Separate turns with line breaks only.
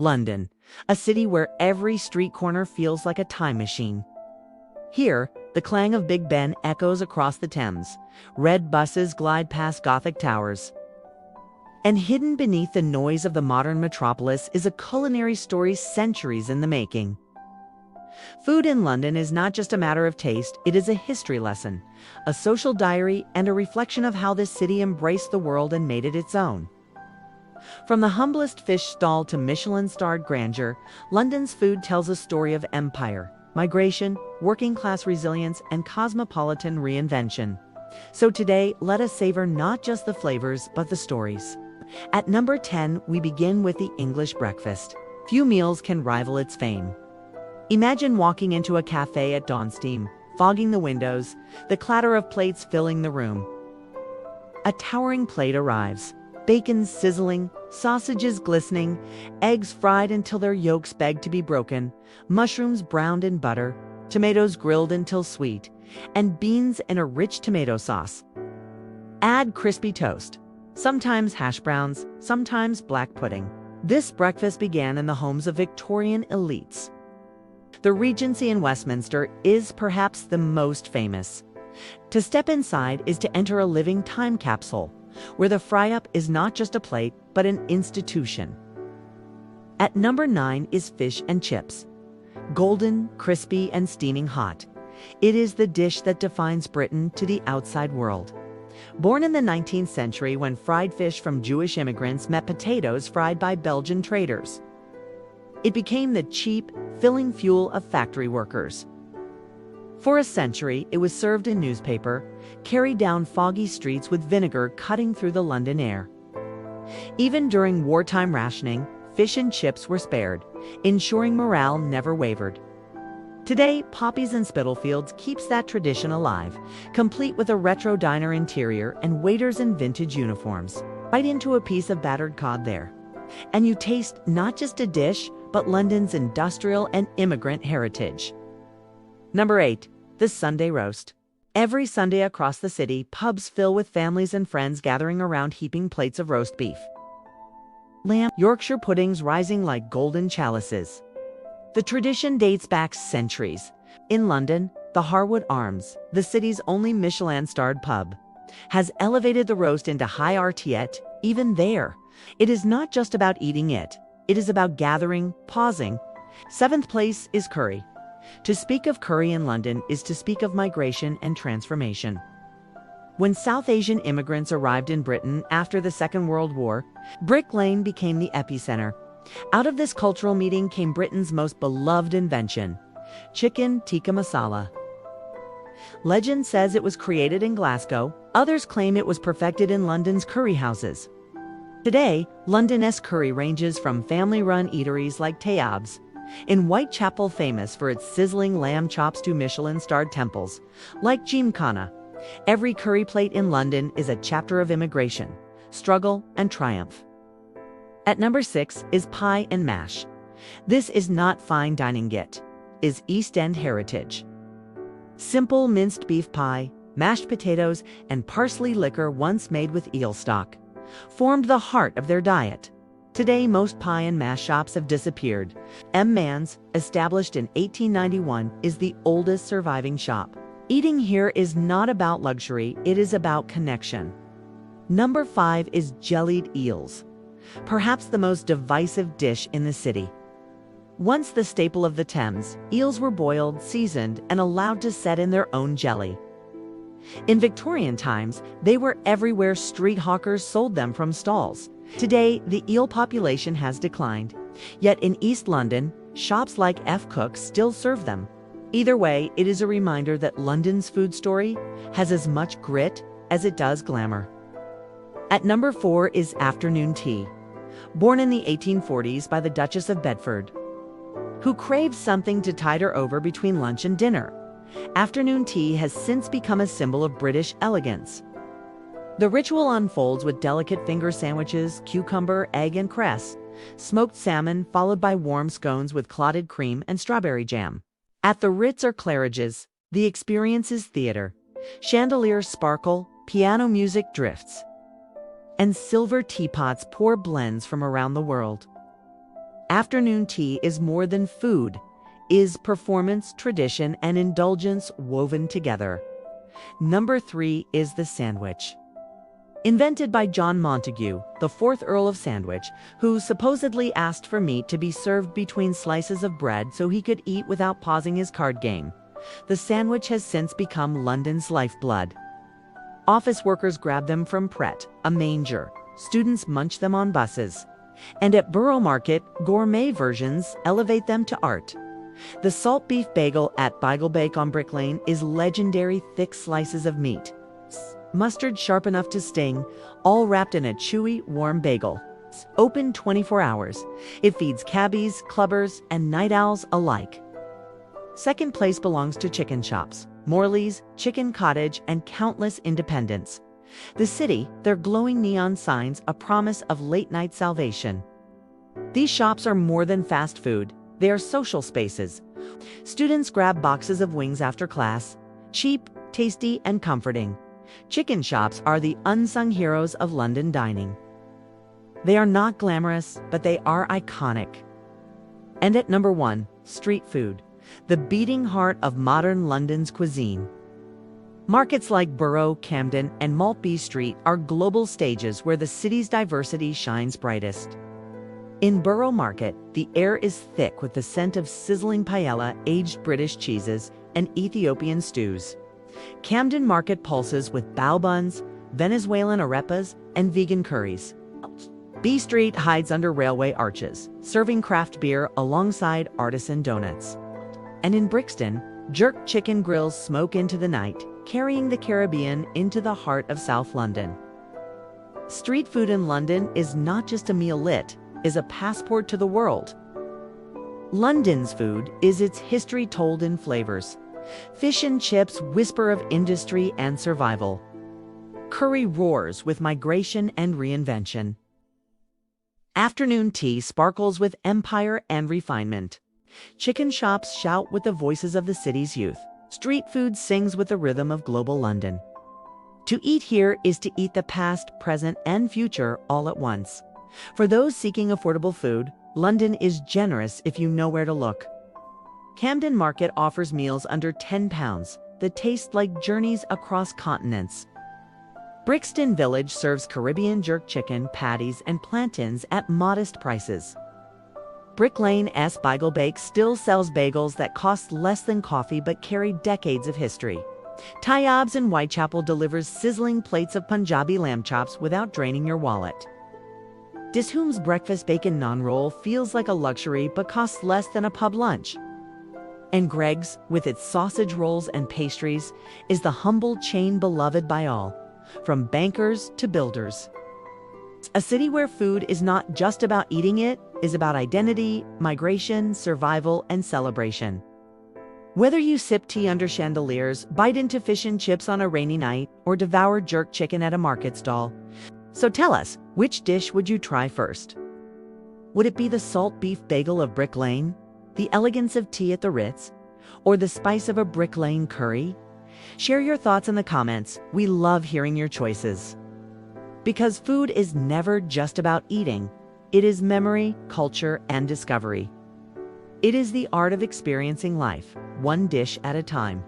London, a city where every street corner feels like a time machine. Here, the clang of Big Ben echoes across the Thames. Red buses glide past Gothic towers. And hidden beneath the noise of the modern metropolis is a culinary story centuries in the making. Food in London is not just a matter of taste, it is a history lesson, a social diary, and a reflection of how this city embraced the world and made it its own. From the humblest fish stall to Michelin-starred grandeur, London's food tells a story of empire, migration, working-class resilience, and cosmopolitan reinvention. So today, let us savor not just the flavors, but the stories. At number 10, we begin with the English breakfast. Few meals can rival its fame. Imagine walking into a cafe at dawn, steam fogging the windows, the clatter of plates filling the room. A towering plate arrives. Bacon sizzling, sausages glistening, eggs fried until their yolks beg to be broken, mushrooms browned in butter, tomatoes grilled until sweet, and beans in a rich tomato sauce. Add crispy toast, sometimes hash browns, sometimes black pudding. This breakfast began in the homes of Victorian elites. The Regency in Westminster is perhaps the most famous. To step inside is to enter a living time capsule, where the fry-up is not just a plate, but an institution. At number 9 is fish and chips. Golden, crispy, and steaming hot. It is the dish that defines Britain to the outside world. Born in the 19th century when fried fish from Jewish immigrants met potatoes fried by Belgian traders, it became the cheap, filling fuel of factory workers. For a century, it was served in newspaper, carried down foggy streets with vinegar cutting through the London air. Even during wartime rationing, fish and chips were spared, ensuring morale never wavered. Today, Poppies and Spitalfields keeps that tradition alive, complete with a retro diner interior and waiters in vintage uniforms. Bite into a piece of battered cod there, and you taste not just a dish, but London's industrial and immigrant heritage. Number 8, the Sunday roast. Every Sunday across the city, pubs fill with families and friends gathering around heaping plates of roast beef. Lamb, Yorkshire puddings rising like golden chalices. The tradition dates back centuries. In London, the Harwood Arms, the city's only Michelin-starred pub, has elevated the roast into high art. Yet, even there, it is not just about eating it. It is about gathering, pausing. 7th place is curry. To speak of curry in London is to speak of migration and transformation. When South Asian immigrants arrived in Britain after the Second World War, Brick Lane became the epicenter. Out of this cultural meeting came Britain's most beloved invention, chicken tikka masala. Legend says it was created in Glasgow. Others claim it was perfected in London's curry houses. Today, London's curry ranges from family-run eateries like Tayyab's in Whitechapel, famous for its sizzling lamb chops, to Michelin-starred temples like Gymkhana. Every curry plate in London is a chapter of immigration, struggle, and triumph. At number 6 is pie and mash. This is not fine dining, it is East End heritage. Simple minced beef pie, mashed potatoes, and parsley liquor, once made with eel stock, formed the heart of their diet. Today, most pie and mash shops have disappeared. M. Mann's, established in 1891, is the oldest surviving shop. Eating here is not about luxury, it is about connection. Number 5 is jellied eels, perhaps the most divisive dish in the city. Once the staple of the Thames, eels were boiled, seasoned, and allowed to set in their own jelly. In Victorian times, they were everywhere. Street hawkers sold them from stalls. Today, the eel population has declined. Yet in East London, shops like F. Cook's still serve them. Either way, it is a reminder that London's food story has as much grit as it does glamour. At number 4 is afternoon tea. Born in the 1840s by the Duchess of Bedford, who craved something to tide her over between lunch and dinner, afternoon tea has since become a symbol of British elegance. The ritual unfolds with delicate finger sandwiches, cucumber, egg, and cress, smoked salmon followed by warm scones with clotted cream and strawberry jam. At the Ritz or Claridge's, the experience is theater. Chandeliers sparkle, piano music drifts, and silver teapots pour blends from around the world. Afternoon tea is more than food, is performance, tradition, and indulgence woven together. Number 3 is the sandwich. Invented by John Montagu, the 4th Earl of Sandwich, who supposedly asked for meat to be served between slices of bread so he could eat without pausing his card game. The sandwich has since become London's lifeblood. Office workers grab them from Pret, a manger. Students munch them on buses. And at Borough Market, gourmet versions elevate them to art. The salt beef bagel at Bake on Brick Lane is legendary thick slices of meat. Mustard sharp enough to sting, all wrapped in a chewy, warm bagel. Open 24 hours. It feeds cabbies, clubbers, and night owls alike. Second place belongs to chicken shops, Morley's, Chicken Cottage, and countless independents. The city, their glowing neon signs, a promise of late-night salvation. These shops are more than fast food. They are social spaces. Students grab boxes of wings after class. Cheap, tasty, and comforting. Chicken shops are the unsung heroes of London dining. They are not glamorous, but they are iconic. And at number 1, street food, the beating heart of modern London's cuisine. Markets like Borough, Camden, and Maltby Street are global stages where the city's diversity shines brightest. In Borough Market, the air is thick with the scent of sizzling paella, aged British cheeses, and Ethiopian stews. Camden Market pulses with bao buns, Venezuelan arepas, and vegan curries. B Street hides under railway arches, serving craft beer alongside artisan donuts. And in Brixton, jerk chicken grills smoke into the night, carrying the Caribbean into the heart of South London. Street food in London is not just a meal is a passport to the world. London's food is its history told in flavors. Fish and chips whisper of industry and survival. Curry roars with migration and reinvention. Afternoon tea sparkles with empire and refinement. Chicken shops shout with the voices of the city's youth. Street food sings with the rhythm of global London. To eat here is to eat the past, present, and future all at once. For those seeking affordable food, London is generous if you know where to look. Camden Market offers meals under £10 that taste like journeys across continents. Brixton Village serves Caribbean jerk chicken, patties, and plantains at modest prices. Brick Lane's Bagel Bake still sells bagels that cost less than coffee but carry decades of history. Tayyab's in Whitechapel delivers sizzling plates of Punjabi lamb chops without draining your wallet. Dishoom's breakfast bacon naan roll feels like a luxury but costs less than a pub lunch. And Greg's, with its sausage rolls and pastries, is the humble chain beloved by all, from bankers to builders. A city where food is not just about eating, it is about identity, migration, survival, and celebration. Whether you sip tea under chandeliers, bite into fish and chips on a rainy night, or devour jerk chicken at a market stall, so tell us, which dish would you try first? Would it be the salt beef bagel of Brick Lane, the elegance of tea at the Ritz, or the spice of a Brick Lane curry? Share your thoughts in the comments. We love hearing your choices. Because food is never just about eating. It is memory, culture, and discovery. It is the art of experiencing life, one dish at a time.